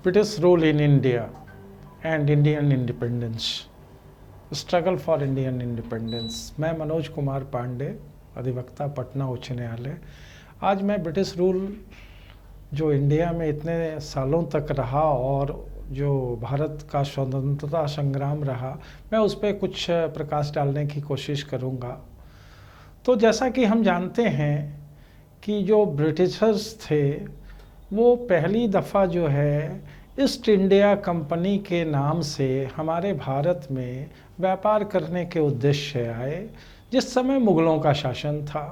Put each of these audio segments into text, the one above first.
British rule in India and Indian independence. Struggle for Indian independence. मैं मनोज कुमार पांडे, अधिवक्ता, पटना उच्च न्यायालय। आज मैं ब्रिटिश रूल जो इंडिया में इतने सालों तक रहा और जो भारत का स्वतंत्रता संग्राम रहा, मैं उस पर कुछ प्रकाश डालने की कोशिश करूंगा। तो जैसा कि हम जानते हैं कि जो ब्रिटिशर्स थे वो पहली दफ़ा जो है ईस्ट इंडिया कंपनी के नाम से हमारे भारत में व्यापार करने के उद्देश्य से आए, जिस समय मुग़लों का शासन था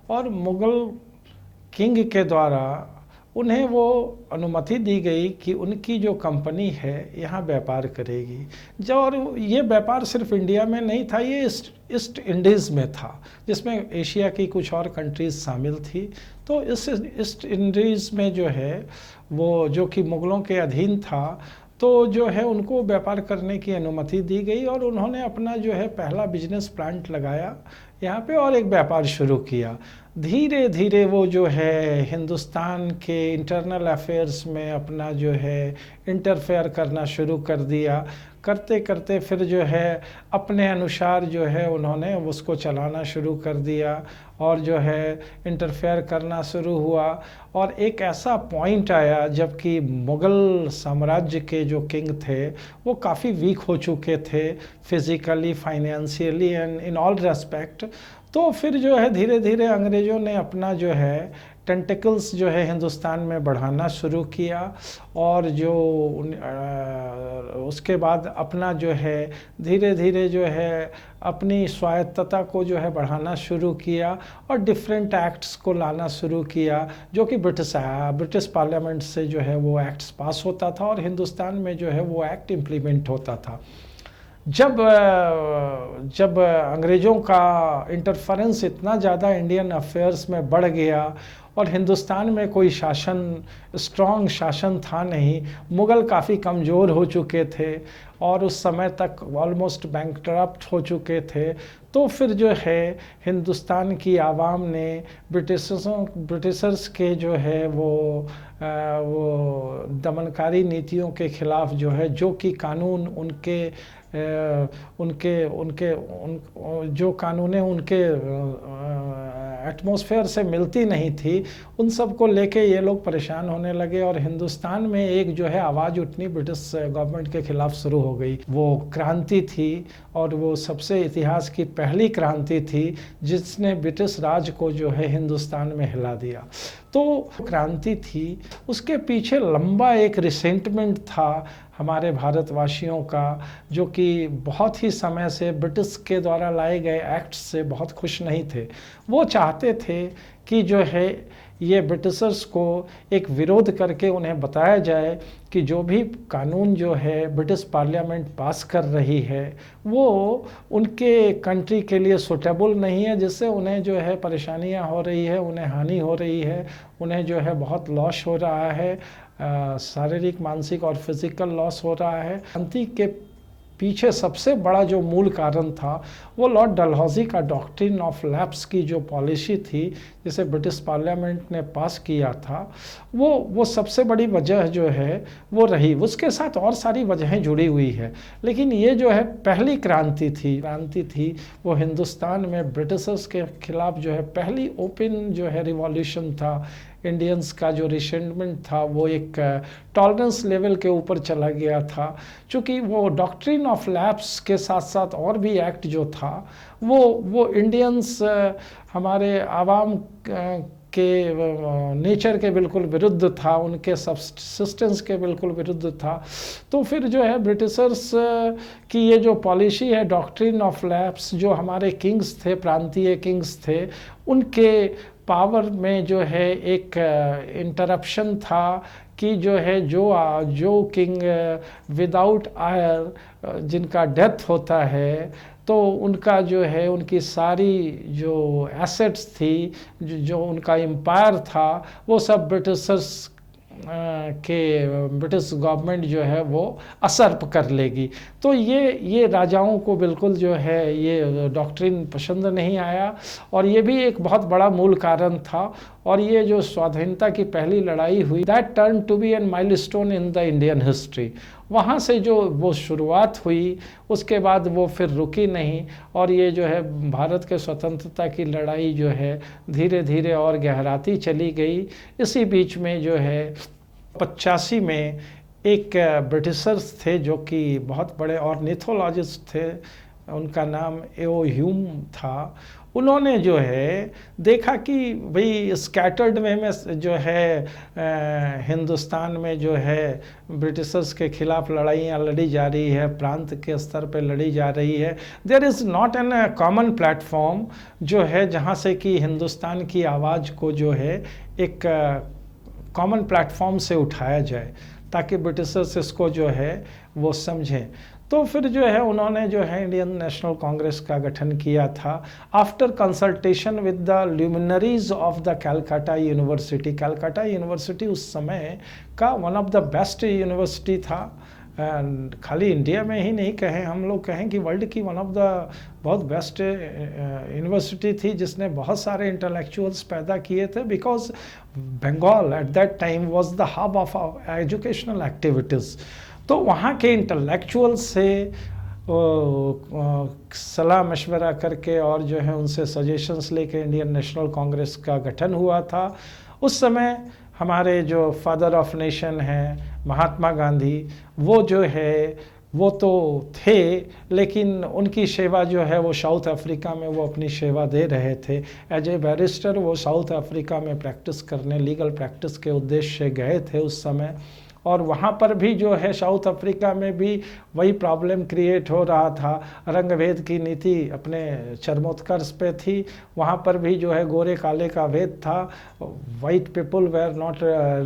और मुग़ल किंग के द्वारा उन्हें वो अनुमति दी गई कि उनकी जो कंपनी है यहाँ व्यापार करेगी। जो और ये व्यापार सिर्फ इंडिया में नहीं था, ये ईस्ट इंडीज़ में था, जिसमें एशिया की कुछ और कंट्रीज़ शामिल थी। तो इस ईस्ट इंडीज़ में जो है वो जो कि मुग़लों के अधीन था, तो जो है उनको व्यापार करने की अनुमति दी गई और उन्होंने अपना जो है पहला बिजनेस प्लांट लगाया यहाँ पे और एक व्यापार शुरू किया। धीरे धीरे वो जो है हिंदुस्तान के इंटरनल अफेयर्स में अपना जो है इंटरफेयर करना शुरू कर दिया। करते करते फिर जो है अपने अनुसार जो है उन्होंने उसको चलाना शुरू कर दिया और जो है इंटरफेयर करना शुरू हुआ। और एक ऐसा पॉइंट आया जबकि मुग़ल साम्राज्य के जो किंग थे वो काफ़ी वीक हो चुके थे, physically, financially and in all respect. तो फिर जो है धीरे धीरे अंग्रेज़ों ने अपना जो है टेंटिकल्स जो है हिंदुस्तान में बढ़ाना शुरू किया और जो उसके बाद अपना जो है धीरे धीरे जो है अपनी स्वायत्तता को जो है बढ़ाना शुरू किया और डिफरेंट एक्ट्स को लाना शुरू किया, जो कि ब्रिटिश पार्लियामेंट से जो है वो एक्ट्स पास होता था और हिंदुस्तान में जो है वो एक्ट इम्प्लीमेंट होता था। जब अंग्रेज़ों का इंटरफेरेंस इतना ज़्यादा इंडियन अफेयर्स में बढ़ गया और हिंदुस्तान में कोई स्ट्रॉन्ग शासन था नहीं, मुग़ल काफ़ी कमज़ोर हो चुके थे और उस समय तक ऑलमोस्ट बैंकरप्ट हो चुके थे, तो फिर जो है हिंदुस्तान की आवाम ने ब्रिटिशर्स के जो है वो दमनकारी नीतियों के ख़िलाफ़ जो है, जो कि कानून जो कानूनें उनके एटमॉस्फेयर से मिलती नहीं थी, उन सब को लेके ये लोग परेशान होने लगे और हिंदुस्तान में एक जो है आवाज़ उठनी ब्रिटिश गवर्नमेंट के ख़िलाफ़ शुरू हो गई। वो क्रांति थी और वो सबसे इतिहास की पहली क्रांति थी जिसने ब्रिटिश राज को जो है हिंदुस्तान में हिला दिया। तो क्रांति थी, उसके पीछे लंबा एक रिसेंटमेंट था हमारे भारतवासियों का, जो कि बहुत ही समय से ब्रिटिश के द्वारा लाए गए एक्ट्स से बहुत खुश नहीं थे। वो चाहते थे कि जो है ये ब्रिटिशर्स को एक विरोध करके उन्हें बताया जाए कि जो भी कानून जो है ब्रिटिश पार्लियामेंट पास कर रही है वो उनके कंट्री के लिए सूटेबल नहीं है, जिससे उन्हें जो है परेशानियां हो रही है, उन्हें हानि हो रही है, उन्हें जो है बहुत लॉस हो रहा है, शारीरिक, मानसिक और फिज़िकल लॉस हो रहा है। क्रांति के पीछे सबसे बड़ा जो मूल कारण था वो लॉर्ड डलहौजी का डॉक्ट्रिन ऑफ लैप्स की जो पॉलिसी थी जिसे ब्रिटिश पार्लियामेंट ने पास किया था, वो सबसे बड़ी वजह जो है वो रही। उसके साथ और सारी वजहें जुड़ी हुई है, लेकिन ये जो है पहली क्रांति थी वो हिंदुस्तान में ब्रिटिशर्स के खिलाफ जो है पहली ओपन जो है रिवॉल्यूशन था। इंडियंस का जो रिसेंटमेंट था वो एक टॉलरेंस लेवल के ऊपर चला गया था, क्योंकि वो डॉक्ट्रिन ऑफ लैप्स के साथ साथ और भी एक्ट जो था वो इंडियंस हमारे आवाम के नेचर के बिल्कुल विरुद्ध था, उनके सब्सिस्टेंस के बिल्कुल विरुद्ध था। तो फिर जो है ब्रिटिशर्स की ये जो पॉलिसी है डॉक्ट्रिन ऑफ लैप्स, जो हमारे किंग्स थे, प्रांतीय किंग्स थे, उनके पावर में जो है एक इंटरप्शन था कि जो है जो किंग विदाउट आयर जिनका डेथ होता है तो उनका जो है उनकी सारी जो एसेट्स थी, जो उनका एम्पायर था, वो सब ब्रिटिशर्स ब्रिटिश गवर्नमेंट जो है वो असर्प कर लेगी। तो ये राजाओं को बिल्कुल जो है ये डॉक्ट्रिन पसंद नहीं आया और ये भी एक बहुत बड़ा मूल कारण था। और ये जो स्वाधीनता की पहली लड़ाई हुई, that turn to be an milestone in the Indian history. वहाँ से जो वो शुरुआत हुई, उसके बाद वो फिर रुकी नहीं, और ये जो है भारत के स्वतंत्रता की लड़ाई जो है धीरे धीरे और गहराती चली गई। इसी बीच में जो है 85 में एक ब्रिटिशर्स थे जो कि बहुत बड़े ऑर्निथोलॉजिस्ट थे, उनका नाम एओ ह्यूम था। उन्होंने जो है देखा कि भाई स्कैटर्ड वे में जो है हिंदुस्तान में जो है ब्रिटिशर्स के खिलाफ लड़ाइयाँ लड़ी जा रही है, प्रांत के स्तर पे लड़ी जा रही है। There is not an common platform जो है जहाँ से कि हिंदुस्तान की आवाज़ को जो है एक कॉमन प्लेटफॉर्म से उठाया जाए ताकि ब्रिटिशर्स इसको जो है वो समझें। तो फिर जो है उन्होंने जो है इंडियन नेशनल कांग्रेस का गठन किया था after consultation with the luminaries of the Calcutta university. Calcutta university उस समय का one of the best university था, एंड खाली इंडिया में ही नहीं कहें, हम लोग कहें कि वर्ल्ड की वन ऑफ द बहुत बेस्ट यूनिवर्सिटी थी, जिसने बहुत सारे इंटेलेक्चुअल्स पैदा किए थे। Because Bengal at that time was the hub of educational activities. तो वहाँ के इंटेलेक्चुअल से सलाह मशवरा करके और जो है उनसे सजेशंस लेके इंडियन नेशनल कांग्रेस का गठन हुआ था। उस समय हमारे जो फादर ऑफ नेशन हैं महात्मा गांधी, वो जो है वो तो थे, लेकिन उनकी सेवा जो है वो साउथ अफ्रीका में वो अपनी सेवा दे रहे थे। एज ए बैरिस्टर वो साउथ अफ्रीका में प्रैक्टिस करने, लीगल प्रैक्टिस के उद्देश्य से गए थे उस समय। और वहाँ पर भी जो है साउथ अफ्रीका में भी वही प्रॉब्लम क्रिएट हो रहा था, रंग भेद की नीति अपने चरमोत्कर्ष पे थी। वहाँ पर भी जो है गोरे काले का भेद था। White people were not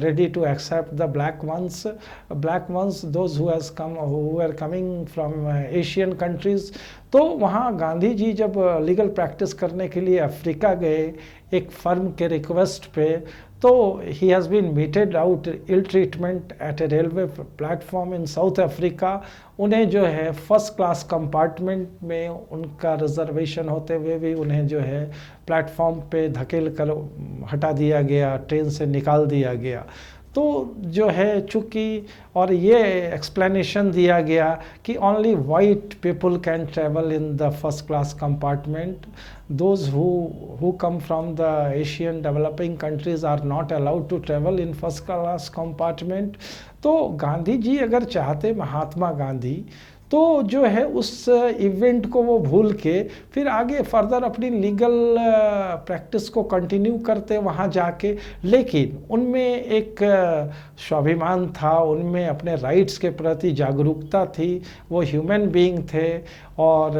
ready to accept the black ones those who are coming from Asian countries. तो वहाँ गांधी जी जब लीगल प्रैक्टिस करने के लिए अफ्रीका गए एक फर्म के रिक्वेस्ट पे, तो he has been meted out ill treatment at a railway platform in South Africa. उन्हें जो है फर्स्ट क्लास कंपार्टमेंट में उनका रिजर्वेशन होते हुए भी उन्हें जो है प्लेटफॉर्म पे धकेल कर हटा दिया गया, ट्रेन से निकाल दिया गया। तो जो है चूँकि और ये एक्सप्लेनेशन दिया गया कि only white people can travel in the first class compartment, those who come from the Asian developing countries are not allowed to travel in first class compartment। तो गांधी जी अगर चाहते, महात्मा गांधी, तो जो है उस इवेंट को वो भूल के फिर आगे फर्दर अपनी लीगल प्रैक्टिस को कंटिन्यू करते वहाँ जाके। लेकिन उनमें एक स्वाभिमान था, उनमें अपने राइट्स के प्रति जागरूकता थी, वो ह्यूमन बीइंग थे और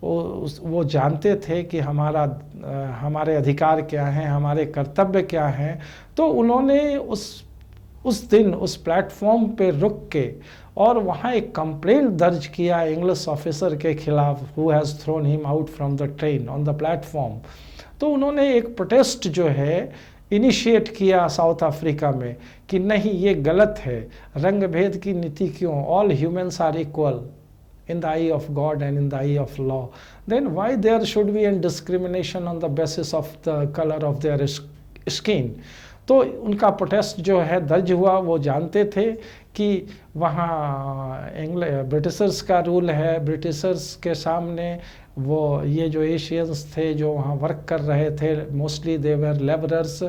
वो जानते थे कि हमारे अधिकार क्या हैं, हमारे कर्तव्य क्या हैं। तो उन्होंने उस दिन उस प्लेटफॉर्म पे रुक के और वहाँ एक कंप्लेंट दर्ज किया इंग्लिश ऑफिसर के खिलाफ, who has thrown him out from the train on the platform. तो उन्होंने एक प्रोटेस्ट जो है इनिशिएट किया साउथ अफ्रीका में कि नहीं, ये गलत है, रंग भेद की नीति क्यों, all humans are equal in the eye of God and in the eye of law, then why there should be a discrimination on the basis of the color of their skin। तो उनका protest जो है दर्ज हुआ। वो जानते थे कि वहाँ ब्रिटिशर्स का रूल है, ब्रिटिशर्स के सामने वो ये जो एशियंस थे जो वहाँ वर्क कर रहे थे, मोस्टली दे वर लेबरर्स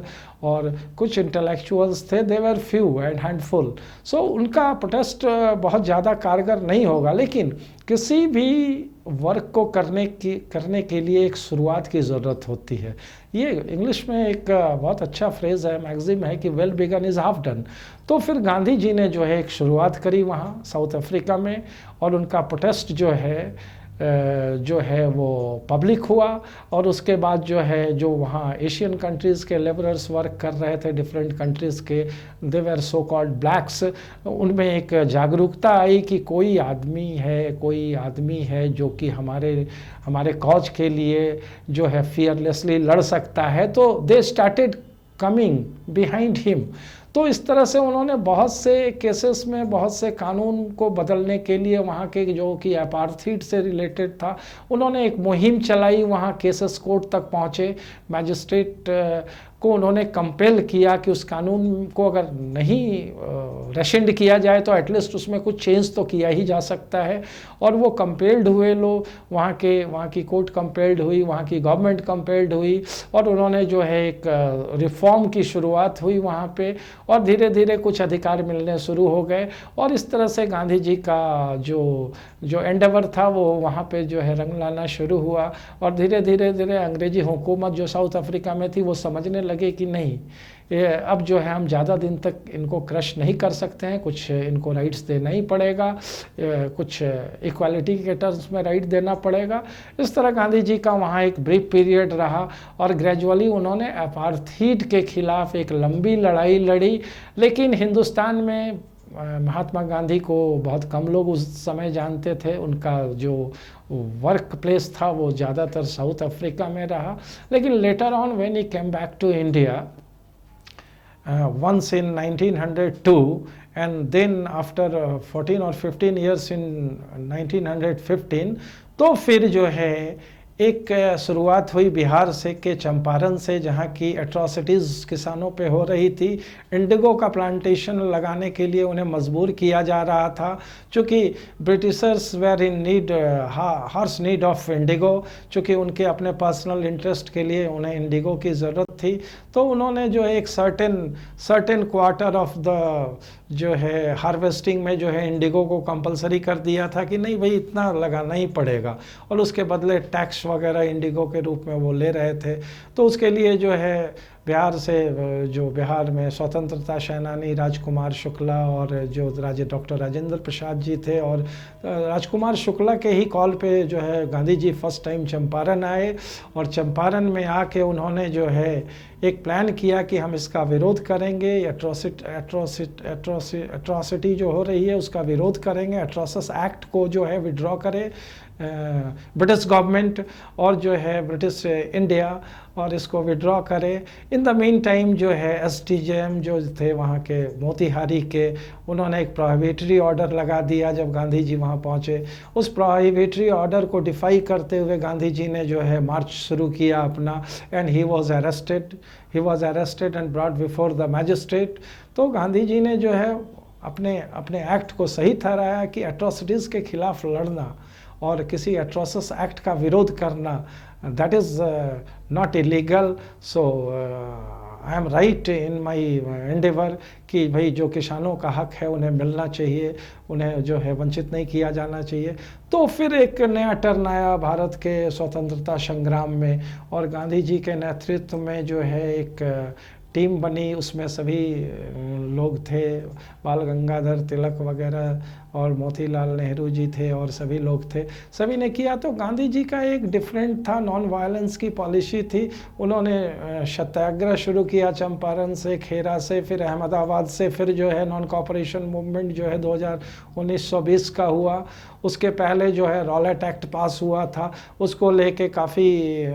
और कुछ इंटेलेक्चुअल्स थे, दे वर फ्यू एंड हैंडफुल। सो उनका प्रोटेस्ट बहुत ज़्यादा कारगर नहीं होगा, लेकिन किसी भी वर्क को करने के लिए एक शुरुआत की ज़रूरत होती है। ये इंग्लिश में एक बहुत अच्छा फ्रेज़ है, मैगज़ीम है कि well begin is half done. तो फिर गांधी जी ने जो है एक शुरुआत करी वहाँ साउथ अफ्रीका में, और उनका प्रोटेस्ट जो है वो पब्लिक हुआ। और उसके बाद जो वहाँ एशियन कंट्रीज़ के लेबरर्स वर्क कर रहे थे, डिफरेंट कंट्रीज़ के, दे वर सो कॉल्ड ब्लैक्स, उनमें एक जागरूकता आई कि कोई आदमी है जो कि हमारे कॉज के लिए जो है फियरलेसली लड़ सकता है। तो they started coming behind him. तो इस तरह से उन्होंने बहुत से केसेस में बहुत से कानून को बदलने के लिए, वहाँ के जो कि अपार्थीड से रिलेटेड था, उन्होंने एक मुहिम चलाई। वहाँ केसेस कोर्ट तक पहुँचे, मैजिस्ट्रेट को उन्होंने कंपेल किया कि उस कानून को अगर नहीं रेशेंड किया जाए तो एटलीस्ट उसमें कुछ चेंज तो किया ही जा सकता है। और वो कंपेल्ड हुए लोग, वहाँ की कोर्ट कंपेल्ड हुई, वहाँ की गवर्नमेंट कंपेल्ड हुई, और उन्होंने जो है एक रिफॉर्म की शुरुआत हुई वहाँ पे, और धीरे धीरे कुछ अधिकार मिलने शुरू हो गए। और इस तरह से गांधी जी का जो एंडेवर था वो वहाँ पे जो है रंग लाना शुरू हुआ। और धीरे धीरे धीरे अंग्रेजी हुकूमत जो साउथ अफ्रीका में थी वो समझने लगे कि नहीं, ये अब जो है हम ज़्यादा दिन तक इनको क्रश नहीं कर सकते हैं, कुछ इनको राइट्स देना ही पड़ेगा, कुछ इक्वालिटी के टर्म्स में राइट देना पड़ेगा। इस तरह गांधी जी का वहाँ एक ब्रीफ पीरियड रहा, और ग्रेजुअली उन्होंने अपार्थीड के खिलाफ एक लंबी लड़ाई लड़ी। लेकिन हिंदुस्तान में महात्मा गांधी को बहुत कम लोग उस समय जानते थे। उनका जो वर्क प्लेस था वो ज़्यादातर साउथ अफ्रीका में रहा। लेकिन later on when he came back to India once in 1902 and then after 14 or 15 years in 1915, तो फिर जो है एक शुरुआत हुई बिहार से के चंपारण से, जहाँ की एट्रॉसिटीज़ किसानों पे हो रही थी। इंडिगो का प्लांटेशन लगाने के लिए उन्हें मजबूर किया जा रहा था, चूँकि Britishers were in need, harsh need of indigo, चूँकि उनके अपने पर्सनल इंटरेस्ट के लिए उन्हें इंडिगो की ज़रूरत थी। तो उन्होंने जो है एक सर्टेन क्वार्टर ऑफ द जो है हार्वेस्टिंग में जो है इंडिगो को कंपलसरी कर दिया था कि नहीं भाई इतना लगाना ही पड़ेगा, और उसके बदले टैक्स वगैरह इंडिगो के रूप में वो ले रहे थे। तो उसके लिए जो है बिहार से, जो बिहार में स्वतंत्रता सेनानी राजकुमार शुक्ला और जो डॉक्टर राजेंद्र प्रसाद जी थे, और राजकुमार शुक्ला के ही कॉल पे जो है गांधी जी फर्स्ट टाइम चंपारण आए। और चंपारण में आके उन्होंने जो है एक प्लान किया कि हम इसका विरोध करेंगे, एट्रॉसिटी जो हो रही है उसका विरोध करेंगे, एट्रोसिस एक्ट को जो है विड्रॉ करे ब्रिटिश गवर्नमेंट और जो है ब्रिटिश इंडिया, और इसको विड्रॉ करे। इन द मीन टाइम जो है STJM जो थे वहाँ के मोतीहारी के, उन्होंने एक प्रोहिबिटरी ऑर्डर लगा दिया जब गांधी जी वहाँ पहुँचे। उस प्रोहिबिटरी ऑर्डर को डिफाई करते हुए गांधी जी ने जो है मार्च शुरू किया अपना, and he was arrested and brought before the magistrate. तो गांधी जी ने जो है अपने एक्ट को सही ठहराया कि एट्रोसिटीज़ के खिलाफ लड़ना और किसी एट्रोसिस एक्ट का विरोध करना, that is not illegal. So I am right in my Endeavour कि भाई जो किसानों का हक है उन्हें मिलना चाहिए, उन्हें जो है वंचित नहीं किया जाना चाहिए। तो फिर एक नया टर्न आया भारत के स्वतंत्रता संग्राम में, और गांधी जी के नेतृत्व में जो है एक टीम बनी, उसमें सभी लोग थे, बाल गंगाधर तिलक वगैरह और मोतीलाल नेहरू जी थे, और सभी लोग थे, सभी ने किया। तो गांधी जी का एक डिफरेंट था, नॉन वायलेंस की पॉलिसी थी। उन्होंने सत्याग्रह शुरू किया चंपारण से, खेरा से, फिर अहमदाबाद से, फिर जो है नॉन कॉपरेशन मूवमेंट जो है 1920 का हुआ। उसके पहले जो है रॉलेट एक्ट पास हुआ था, उसको लेके काफ़ी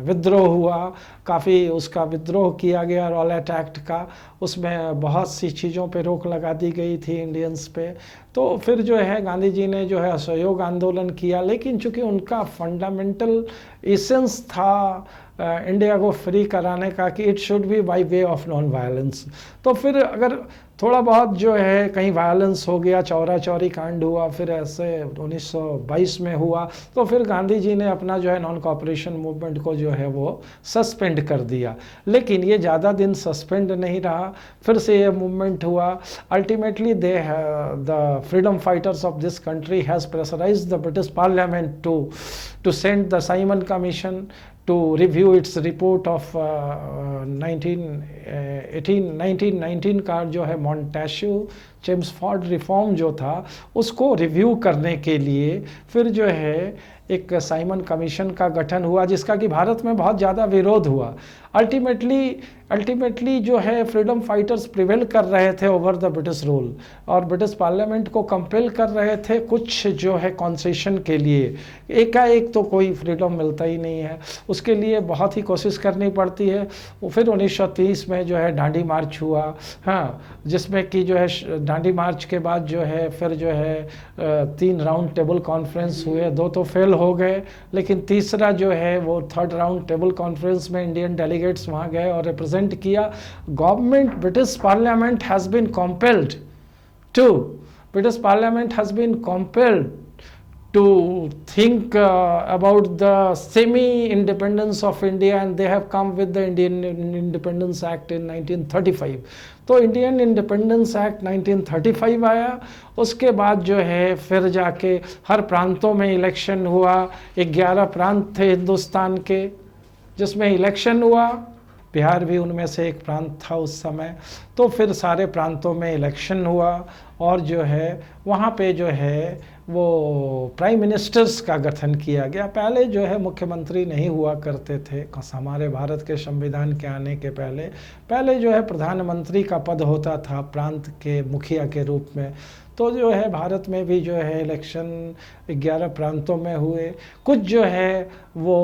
विद्रोह हुआ, काफ़ी उसका विद्रोह किया गया रॉलेट एक्ट का। उसमें बहुत सी चीज़ों पे रोक लगा दी गई थी इंडियंस पे। तो फिर जो है गांधी जी ने जो है असहयोग आंदोलन किया, लेकिन चूंकि उनका फंडामेंटल एसेंस था इंडिया को फ्री कराने का कि it should be by way of non violence. तो फिर अगर थोड़ा बहुत जो है कहीं वायलेंस हो गया, चौरा चौरी कांड हुआ, फिर ऐसे 1922 में हुआ, तो फिर गांधी जी ने अपना जो है नॉन कॉपरेशन मूवमेंट को जो है वो सस्पेंड कर दिया। लेकिन ये ज़्यादा दिन सस्पेंड नहीं रहा, फिर से ये मूवमेंट हुआ। Ultimately the freedom fighters of this country has pressurized the British parliament to send the Simon Commission to review its report of 1919 का जो है मॉन्टेस्क्यू चेम्सफोर्ड रिफॉर्म जो था उसको रिव्यू करने के लिए फिर जो है एक साइमन कमीशन का गठन हुआ, जिसका कि भारत में बहुत ज़्यादा विरोध हुआ। अल्टीमेटली जो है फ्रीडम फाइटर्स प्रिवेल कर रहे थे ओवर द ब्रिटिश रूल, और ब्रिटिश पार्लियामेंट को कंपेल कर रहे थे कुछ जो है कॉन्सेशन के लिए। एकाएक तो कोई फ्रीडम मिलता ही नहीं है, उसके लिए बहुत ही कोशिश करनी पड़ती है। फिर 1930 में जो है डांडी मार्च हुआ, हाँ, जिसमें कि जो है डांडी मार्च के बाद जो है फिर जो है 3 राउंड टेबल कॉन्फ्रेंस हुए, 2 तो फेल हो गए, लेकिन तीसरा जो है वो 3rd राउंड टेबल कॉन्फ्रेंस में इंडियन डेलीगेट्स वहाँ गए और रिप्रेजेंट किया। Government British parliament has been compelled to British Parliament has been compelled to think about the semi-independence of India, and they have come with the Indian Independence Act in 1935. तो Indian independence act 1935 आया। उसके बाद जो है फिर जाके हर प्रांतों में इलेक्शन हुआ। 11 प्रांत थे हिंदुस्तान के जिसमें इलेक्शन हुआ, बिहार भी उनमें से एक प्रांत था उस समय। तो फिर सारे प्रांतों में इलेक्शन हुआ और जो है वहाँ पे जो है वो प्राइम मिनिस्टर्स का गठन किया गया। पहले जो है मुख्यमंत्री नहीं हुआ करते थे हमारे भारत के संविधान के आने के पहले जो है प्रधानमंत्री का पद होता था प्रांत के मुखिया के रूप में। तो जो है भारत में भी जो है इलेक्शन 11 प्रांतों में हुए। कुछ जो है वो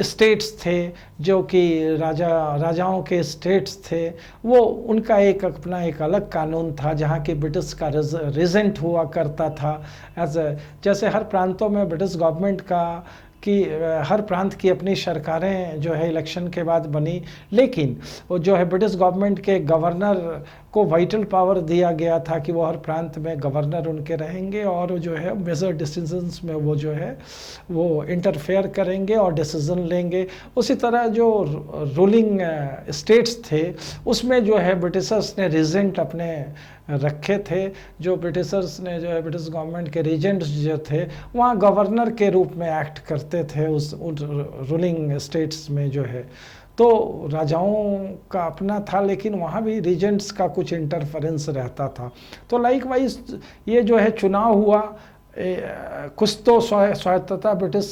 स्टेट्स थे जो कि राजाओं के स्टेट्स थे, वो उनका एक अपना एक अलग कानून था जहाँ की ब्रिटिश का रेजेंट हुआ करता था। जैसे हर प्रांतों में ब्रिटिश गवर्नमेंट की हर प्रांत की अपनी सरकारें जो है इलेक्शन के बाद बनी, लेकिन वो जो है ब्रिटिश गवर्नमेंट के गवर्नर को वाइटल पावर दिया गया था कि वो हर प्रांत में गवर्नर उनके रहेंगे और जो है मेजर डिसीजंस में वो जो है वो इंटरफेयर करेंगे और डिसीजन लेंगे। उसी तरह जो रूलिंग स्टेट्स थे उसमें जो है ब्रिटिशर्स ने रीजेंट अपने रखे थे। जो ब्रिटिशर्स ने जो है ब्रिटिश गवर्नमेंट के रीजेंट्स जो थे वहाँ गवर्नर के रूप में एक्ट करते थे उस रूलिंग स्टेट्स में जो है। तो राजाओं का अपना था, लेकिन वहाँ भी रीजेंट्स का कुछ इंटरफेरेंस रहता था। तो लाइकवाइज ये जो है चुनाव हुआ, कुछ तो स्वायत्तता ब्रिटिश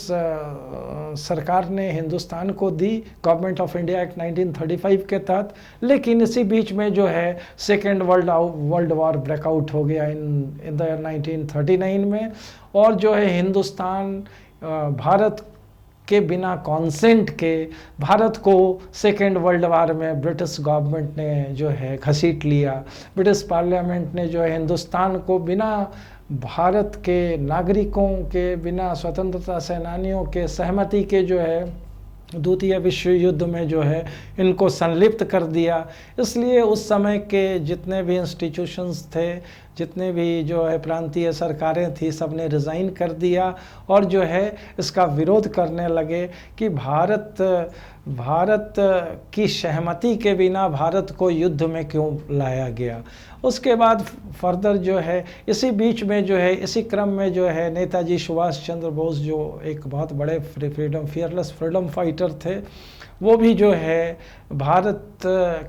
सरकार ने हिंदुस्तान को दी गवर्नमेंट ऑफ इंडिया एक्ट 1935 के तहत, लेकिन इसी बीच में जो है सेकेंड वर्ल्ड वॉर ब्रेकआउट हो गया इन द 1939 में। और जो है हिंदुस्तान भारत के बिना कॉन्सेंट के भारत को सेकेंड वर्ल्ड वार में ब्रिटिश गवर्नमेंट ने जो है घसीट लिया। ब्रिटिश पार्लियामेंट ने जो है हिंदुस्तान को बिना भारत के नागरिकों के, बिना स्वतंत्रता सेनानियों के सहमति के जो है द्वितीय विश्व युद्ध में जो है इनको संलिप्त कर दिया। इसलिए उस समय के जितने भी इंस्टीट्यूशंस थे, जितने भी जो है प्रांतीय सरकारें थी, सब ने रिज़ाइन कर दिया और जो है इसका विरोध करने लगे कि भारत की सहमति के बिना भारत को युद्ध में क्यों लाया गया। उसके बाद फर्दर जो है इसी बीच में जो है इसी क्रम में जो है नेताजी सुभाष चंद्र बोस जो एक बहुत बड़े फियरलेस फ्रीडम फाइटर थे, वो भी जो है भारत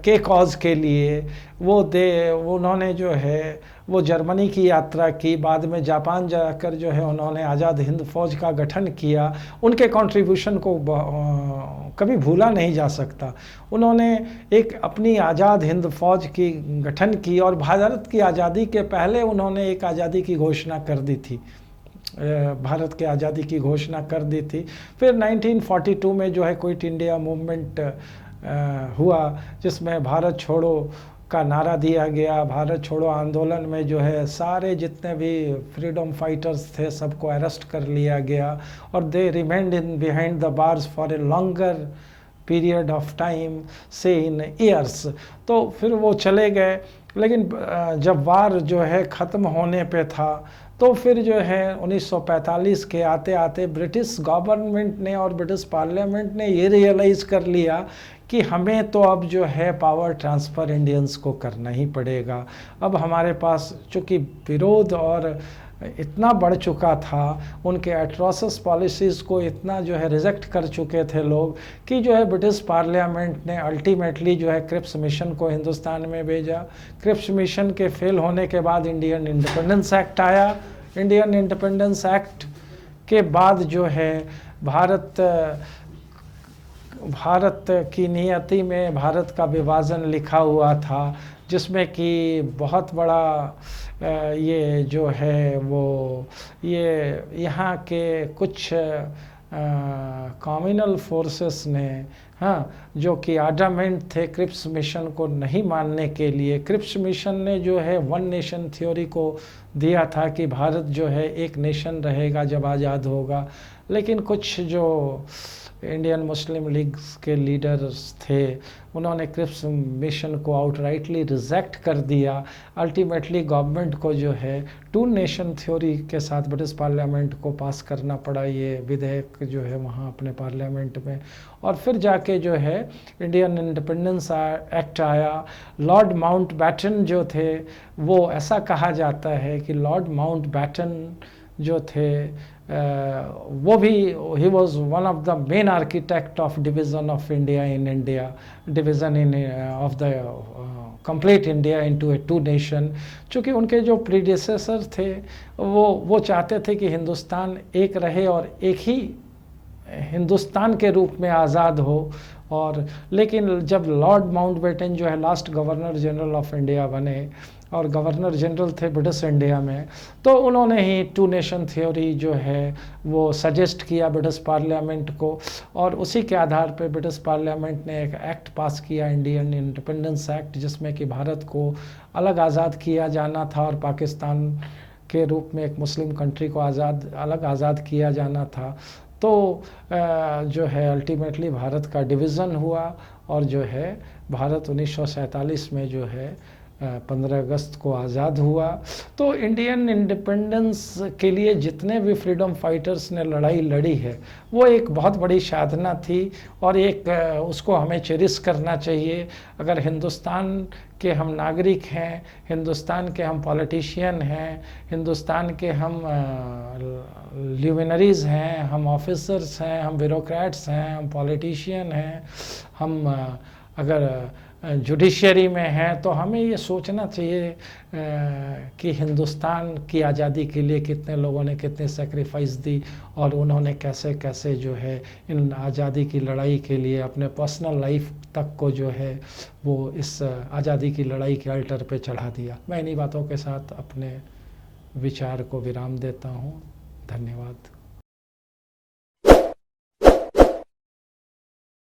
के कॉज के लिए उन्होंने जो है वो जर्मनी की यात्रा की, बाद में जापान जाकर जो है उन्होंने आज़ाद हिंद फौज का गठन किया। उनके कंट्रीब्यूशन को कभी भूला नहीं जा सकता। उन्होंने एक अपनी आज़ाद हिंद फौज की गठन की और भारत की आज़ादी के पहले उन्होंने एक आज़ादी की घोषणा कर दी थी, भारत के आज़ादी की घोषणा कर दी थी। फिर 1942 में जो है क्विट इंडिया मूवमेंट हुआ जिसमें भारत छोड़ो का नारा दिया गया। भारत छोड़ो आंदोलन में जो है सारे जितने भी फ्रीडम फाइटर्स थे सबको अरेस्ट कर लिया गया और they remained in behind the bars for a longer period of time say in years. तो फिर वो चले गए, लेकिन जब वार जो है ख़त्म होने पे था तो फिर जो है 1945 के आते आते ब्रिटिश गवर्नमेंट ने और ब्रिटिश पार्लियामेंट ने ये रियलाइज़ कर लिया कि हमें तो अब जो है पावर ट्रांसफ़र इंडियंस को करना ही पड़ेगा। अब हमारे पास चूँकि विरोध और इतना बढ़ चुका था, उनके एट्रोसिस पॉलिसीज़ को इतना जो है रिजेक्ट कर चुके थे लोग कि जो है ब्रिटिश पार्लियामेंट ने अल्टीमेटली जो है क्रिप्स मिशन को हिंदुस्तान में भेजा। क्रिप्स मिशन के फेल होने के बाद इंडियन इंडिपेंडेंस एक्ट आया। इंडियन इंडिपेंडेंस एक्ट के बाद जो है भारत की नियति में भारत का विभाजन लिखा हुआ था, जिसमें कि बहुत बड़ा ये जो है वो ये यहाँ के कुछ कम्युनल फोर्सेस ने हाँ, जो कि आडामेंट थे क्रिप्स मिशन को नहीं मानने के लिए। क्रिप्स मिशन ने जो है वन नेशन थ्योरी को दिया था कि भारत जो है एक नेशन रहेगा जब आज़ाद होगा, लेकिन कुछ जो इंडियन मुस्लिम लीग के लीडर्स थे उन्होंने क्रिप्स मिशन को आउटराइटली रिजेक्ट कर दिया। अल्टीमेटली गवर्नमेंट को जो है टू नेशन थ्योरी के साथ ब्रिटिश पार्लियामेंट को पास करना पड़ा ये विधेयक जो है वहाँ अपने पार्लियामेंट में, और फिर जाके जो है इंडियन इंडिपेंडेंस एक्ट आया। लॉर्ड माउंटबैटन जो थे, वो ऐसा कहा जाता है कि लॉर्ड माउंटबैटन जो थे वो भी he was one of the main architect of division of India in India, division in of the complete India into a two nation. चूँकि उनके जो प्रीडिसेसर थे वो चाहते थे कि हिंदुस्तान एक रहे और एक ही हिंदुस्तान के रूप में आज़ाद हो। और लेकिन जब लॉर्ड माउंटबेटन जो है last governor general of India बने और गवर्नर जनरल थे ब्रिटिश इंडिया में, तो उन्होंने ही टू नेशन थ्योरी जो है वो सजेस्ट किया ब्रिटिश पार्लियामेंट को, और उसी के आधार पर ब्रिटिश पार्लियामेंट ने एक एक्ट पास किया, इंडियन इंडिपेंडेंस एक्ट, जिसमें कि भारत को अलग आज़ाद किया जाना था और पाकिस्तान के रूप में एक मुस्लिम कंट्री को अलग आज़ाद किया जाना था। तो जो है अल्टीमेटली भारत का डिवीज़न हुआ और जो है भारत 1947 में जो है 15 अगस्त को आज़ाद हुआ। तो इंडियन इंडिपेंडेंस के लिए जितने भी फ्रीडम फाइटर्स ने लड़ाई लड़ी है वो एक बहुत बड़ी साधना थी और एक उसको हमें चेरिश करना चाहिए। अगर हिंदुस्तान के हम नागरिक हैं, हिंदुस्तान के हम पॉलिटिशियन हैं, हिंदुस्तान के हम ल्यूमिनरीज हैं, हम ऑफिसर्स हैं, हम ब्यूरोक्रेट्स हैं, हम पॉलिटिशियन हैं, हम अगर जुडिशरी में हैं, तो हमें ये सोचना चाहिए कि हिंदुस्तान की आज़ादी के लिए कितने लोगों ने कितने सेक्रीफाइस दी और उन्होंने कैसे कैसे जो है इन आज़ादी की लड़ाई के लिए अपने पर्सनल लाइफ तक को जो है वो इस आज़ादी की लड़ाई के अल्टर पे चढ़ा दिया। मैं इन्हीं बातों के साथ अपने विचार को विराम देता हूँ। धन्यवाद।